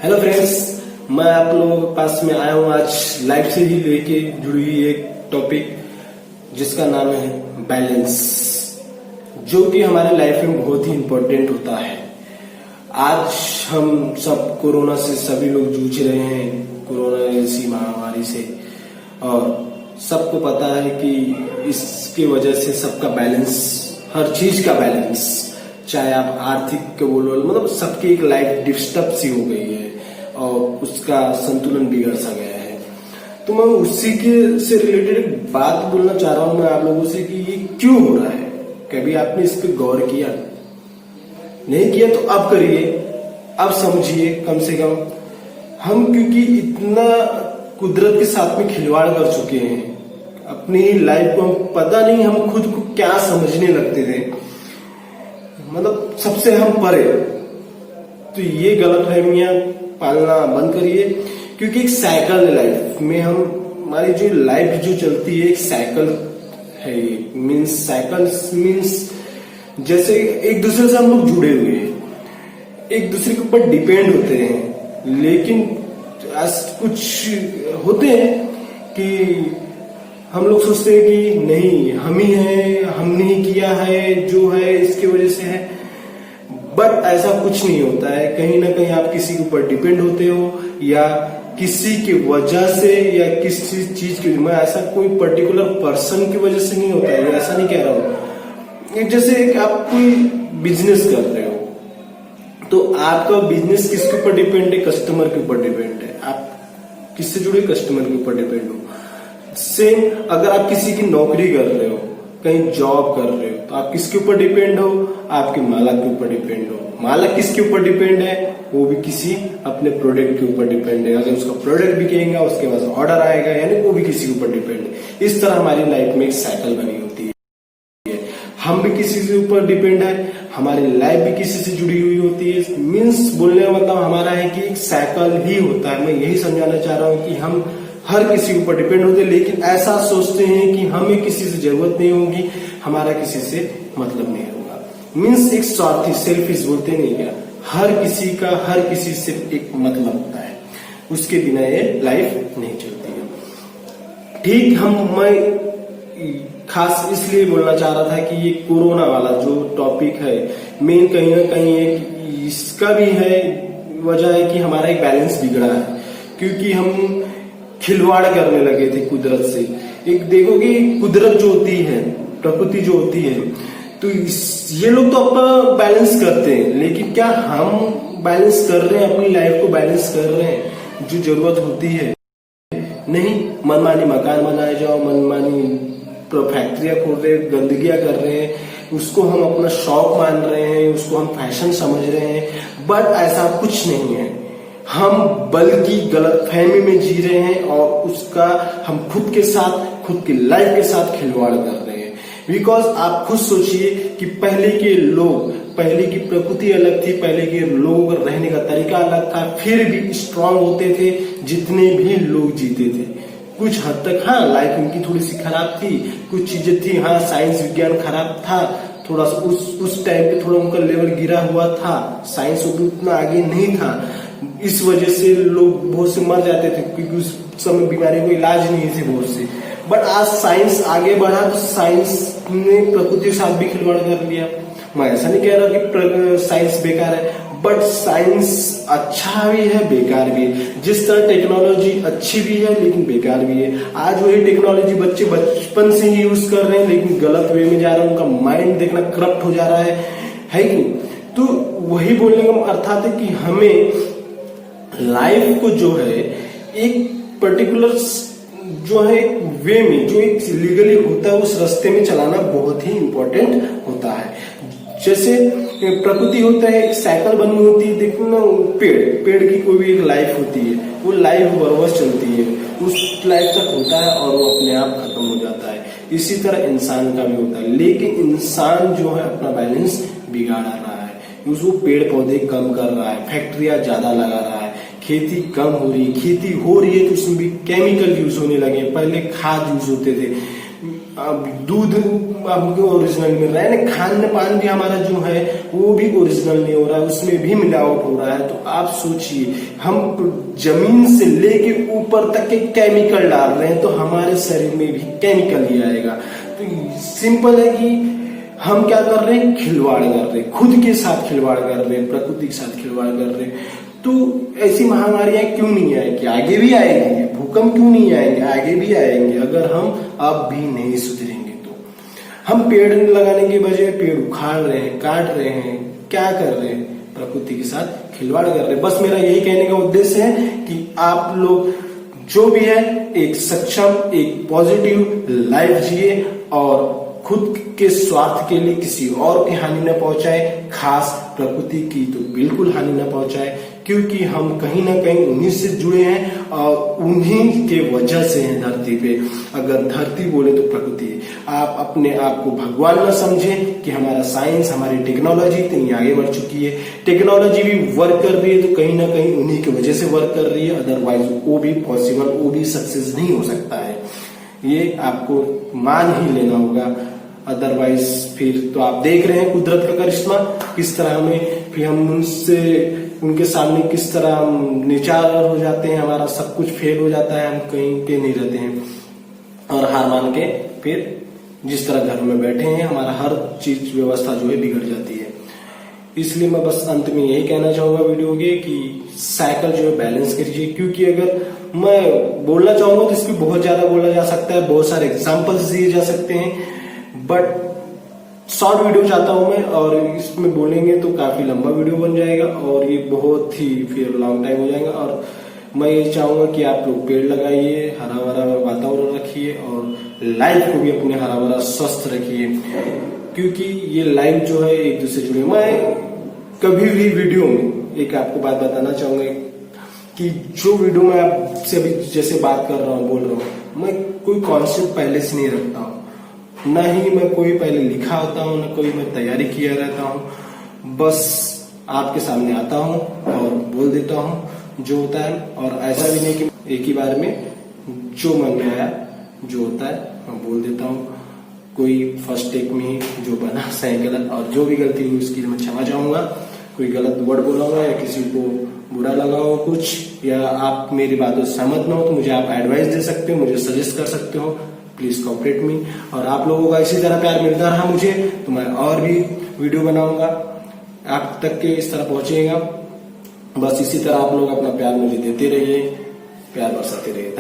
Hello friends, मैं आप लोगों के पास में आया हूँ आज लाइफ से ही लेके जुड़ी हुई एक टॉपिक जिसका नाम है बैलेंस, जो कि हमारे लाइफ में बहुत ही इम्पोर्टेंट होता है। आज हम सब कोरोना से सभी लोग जूझ रहे हैं, कोरोना जैसी महामारी से, और सबको पता है कि इसकी वजह से सबका बैलेंस, हर चीज का बैलेंस, चाहे आप आर्थिक के बोलो, मतलब सबकी एक लाइफ डिस्टर्ब सी हो गई है और उसका संतुलन बिगड़ सा गया है। तो मैं उसी के से रिलेटेड एक बात बोलना चाह रहा हूं मैं आप लोगों से कि ये क्यों हो रहा है। कभी आपने इस पे गौर किया? नहीं किया तो अब करिए, अब समझिए। कम से कम हम क्योंकि इतना कुदरत के साथ में खिलवाड़ कर चुके हैं, अपनी लाइफ को पता नहीं हम खुद को क्या समझने लगते थे, मतलब सबसे हम परे। तो ये गलतफहमियां पालना बंद करिए, क्योंकि एक साइकिल है लाइफ में। हमारी जो लाइफ जो चलती है एक साइकिल है। मीन्स साइकिल मीन्स जैसे एक दूसरे से हम लोग जुड़े हुए हैं, एक दूसरे के ऊपर डिपेंड होते हैं। लेकिन आज कुछ होते हैं कि हम लोग सोचते हैं कि नहीं, हम ही हैं, हमने ही किया है, जो है इसकी वजह से है। बट ऐसा कुछ नहीं होता है। कहीं ना कहीं आप किसी के ऊपर डिपेंड होते हो, या किसी की वजह से, या किसी चीज की। मैं ऐसा कोई पर्टिकुलर पर्सन की वजह से नहीं होता है, ऐसा नहीं कह रहा हूं। जैसे आप कोई बिजनेस कर रहे हो, तो आपका बिजनेस किसके ऊपर डिपेंड है? कस्टमर के ऊपर डिपेंड है। आप किससे जुड़े? कस्टमर के ऊपर डिपेंड हो। सेम अगर आप किसी की नौकरी कर रहे हो, कहीं जॉब कर रहे हो, तो आप किसके ऊपर डिपेंड हो? आपके मालिक के ऊपर डिपेंड हो। मालिक किसके ऊपर डिपेंड है? वो भी किसी अपने प्रोडक्ट के ऊपर डिपेंड है। अगर उसका प्रोडक्ट बिकेगा, उसके पास ऑर्डर आएगा, यानी वो भी किसी के ऊपर डिपेंड है। इस तरह हमारी लाइफ में एक साइकिल बनी होती है। हम भी किसी के ऊपर डिपेंड है, हमारी लाइफ भी किसी से जुड़ी हुई होती है। मीन्स बोलने का मतलब हमारा है कि एक साइकिल ही होता है। मैं यही समझाना चाह रहा हूँ कि हम हर किसी के ऊपर डिपेंड होते हैं, लेकिन ऐसा सोचते हैं कि हमें किसी से जरूरत नहीं होगी, हमारा किसी से मतलब नहीं होगा। मीन्स एक स्वार्थी, सेल्फिश बोलते नहीं क्या? हर किसी से एक मतलब होता है, उसके बिना ये लाइफ नहीं चलती है। ठीक, मैं खास इसलिए बोलना चाह रहा था कि ये कोरोना वाला जो टॉपिक है, मेन कहीं ना कहीं एक इसका भी है, वजह है कि हमारा एक बैलेंस बिगड़ा है, क्योंकि हम खिलवाड़ करने लगे थे कुदरत से। एक देखोगे, कुदरत जो होती है, प्रकृति जो होती है, तो ये लोग तो अपना बैलेंस करते हैं, लेकिन क्या हम बैलेंस कर रहे हैं? अपनी लाइफ को बैलेंस कर रहे हैं? जो जरूरत होती है नहीं। मनमानी मकान बनाए जाओ, मनमानी फैक्ट्रियां खोल रहे हैं, गंदगियां कर रहे हैं, उसको हम अपना शौक मान रहे हैं, उसको हम फैशन समझ रहे हैं। बट ऐसा कुछ नहीं है। हम बल्कि गलतफहमी में जी रहे हैं, और उसका हम खुद के साथ, खुद की लाइफ के साथ खिलवाड़ कर रहे हैं। बिकॉज आप खुद सोचिए कि पहले के लोग, पहले की प्रकृति अलग थी, पहले के लोगों का रहने का तरीका अलग था, फिर भी स्ट्रांग होते थे। जितने भी लोग जीते थे, कुछ हद तक हाँ लाइफ उनकी थोड़ी सी खराब थी, कुछ चीजें थी, हाँ साइंस विज्ञान खराब था थोड़ा सा, उस टाइम पे थोड़ा उनका लेवल गिरा हुआ था, साइंस उतना आगे नहीं था। इस वजह से लोग बहुत से मर जाते थे, क्योंकि उस समय बीमारी को इलाज नहीं थे बहुत से। बट आज साइंस आगे बढ़ा, तो साइंस ने प्रकृति के साथ भी खिलवाड़ कर लिया। मैं ऐसा नहीं कह रहा कि साइंस बेकार है, बट साइंस अच्छा भी है, बेकार भी है। जिस तरह टेक्नोलॉजी अच्छी भी है, लेकिन बेकार भी है। आज वही टेक्नोलॉजी बच्चे बचपन से ही यूज कर रहे हैं, लेकिन गलत वे में जा रहा है, उनका माइंड देखना करप्ट हो जा रहा है कि नहीं? तो वही बोलने का अर्थात है कि हमें लाइफ को जो है एक पर्टिकुलर जो है वे में, जो एक लीगली होता है, उस रास्ते में चलाना बहुत ही इंपॉर्टेंट होता है। जैसे प्रकृति होता है, एक साइकिल बनी होती है, देखो ना, पेड़ की कोई भी एक लाइफ होती है, वो लाइफ बरबस चलती है, उस लाइफ तक होता है और वो अपने आप खत्म हो जाता है। इसी तरह इंसान का भी होता है, लेकिन इंसान जो है अपना बैलेंस बिगाड़ रहा है। उसको पेड़ पौधे कम कर रहा है, फैक्ट्रियां ज्यादा लगा रहा है, खेती कम हो रही है। खेती हो रही है तो उसमें भी केमिकल यूज होने लगे। पहले खाद यूज होते थे, दूध हमको ओरिजिनल मिल रहा है ना, खान पान भी हमारा जो है वो भी ओरिजिनल नहीं हो रहा है, उसमें भी मिलावट हो रहा है। तो आप सोचिए, हम जमीन से लेके ऊपर तक के केमिकल डाल रहे हैं, तो हमारे शरीर में भी केमिकल ही आएगा। तो सिंपल है कि हम क्या कर रहे हैं, खिलवाड़ कर रहे हैं, खुद के साथ खिलवाड़ कर रहे हैं, प्रकृति के साथ खिलवाड़ कर रहे हैं। तो ऐसी महामारियां क्यों नहीं आएगी, आगे भी आएंगी। भूकंप क्यों नहीं आएंगे, आगे भी आएंगे, अगर हम अब भी नहीं सुधरेंगे तो। हम पेड़ लगाने के बजाय पेड़ उखाड़ रहे हैं, काट रहे हैं, क्या कर रहे हैं, प्रकृति के साथ खिलवाड़ कर रहे हैं। बस मेरा यही कहने का उद्देश्य है कि आप लोग जो भी है एक सक्षम, एक पॉजिटिव लाइफ जिए और खुद के स्वार्थ के लिए किसी और की हानि न पहुंचाए, खास प्रकृति की तो बिल्कुल हानि न पहुंचाए, क्योंकि हम कहीं ना कहीं उन्हीं से जुड़े हैं और उन्हीं के वजह से हैं धरती पे। अगर धरती बोले तो प्रकृति है। आप अपने आप को भगवान न समझें कि हमारा साइंस, हमारी टेक्नोलॉजी इतनी आगे बढ़ चुकी है, टेक्नोलॉजी भी वर्क कर रही है तो कहीं ना कहीं उन्हीं की वजह से वर्क कर रही है, अदरवाइज वो भी पॉसिबल, वो भी सक्सेस नहीं हो सकता है। ये आपको मान ही लेना होगा, अदरवाइज फिर तो आप देख रहे हैं कुदरत का करिश्मा किस तरह हमें, फिर हम उनके सामने किस तरह हम निचार हो जाते हैं, हमारा सब कुछ फेल हो जाता है, हम कहीं के नहीं रहते हैं और हार मान के फिर जिस तरह घर में बैठे हैं हमारा हर चीज व्यवस्था जो है बिगड़ जाती है। इसलिए मैं बस अंत में यही कहना चाहूंगा वीडियो के कि साइकिल जो है बैलेंस करिए, क्योंकि अगर मैं बोलना चाहूंगा तो इसकी बहुत ज्यादा बोला जा सकता है, बहुत सारे एग्जाम्पल्स दिए जा सकते हैं, बट शॉर्ट वीडियो चाहता हूं मैं और इसमें बोलेंगे तो काफी लंबा वीडियो बन जाएगा और ये बहुत ही फिर लॉन्ग टाइम हो जाएगा। और मैं ये चाहूंगा कि आप लोग पेड़ लगाइए, हरा भरा वातावरण रखिए और लाइफ को भी अपने हरा भरा स्वस्थ रखिए, क्योंकि ये लाइफ जो है एक दूसरे जुड़े। मैं कभी भी वीडियो में एक आपको बात बताना चाहूंगा कि जो वीडियो में आपसे अभी जैसे बात कर रहा हूँ, बोल रहा हूँ, मैं कोई कॉन्सेप्ट पहले से नहीं रखता हूँ, न ही मैं कोई पहले लिखा होता हूँ, न कोई मैं तैयारी किया रहता हूँ। बस आपके सामने आता हूँ और बोल देता हूँ जो होता है। और ऐसा भी नहीं कि एक ही बार में जो मन में आया जो होता है मैं बोल देता हूँ। कोई फर्स्ट टेक में जो बना सही गलत और जो भी गलती हुई उसकी मैं क्षमा चाहूंगा। कोई गलत वर्ड बोला होगा या किसी को बुरा लगा हो कुछ, या आप मेरी बातों से सहमत न हो तो मुझे आप एडवाइस दे सकते हो, मुझे सजेस्ट कर सकते हो। प्लीज कोऑपरेट मी। और आप लोगों का इसी तरह प्यार मिलता रहा मुझे तो मैं और भी वीडियो बनाऊंगा, आप तक के इस तरह पहुंचेगा। बस इसी तरह आप लोग अपना प्यार मुझे देते रहिए, प्यार बरसाते रहिए।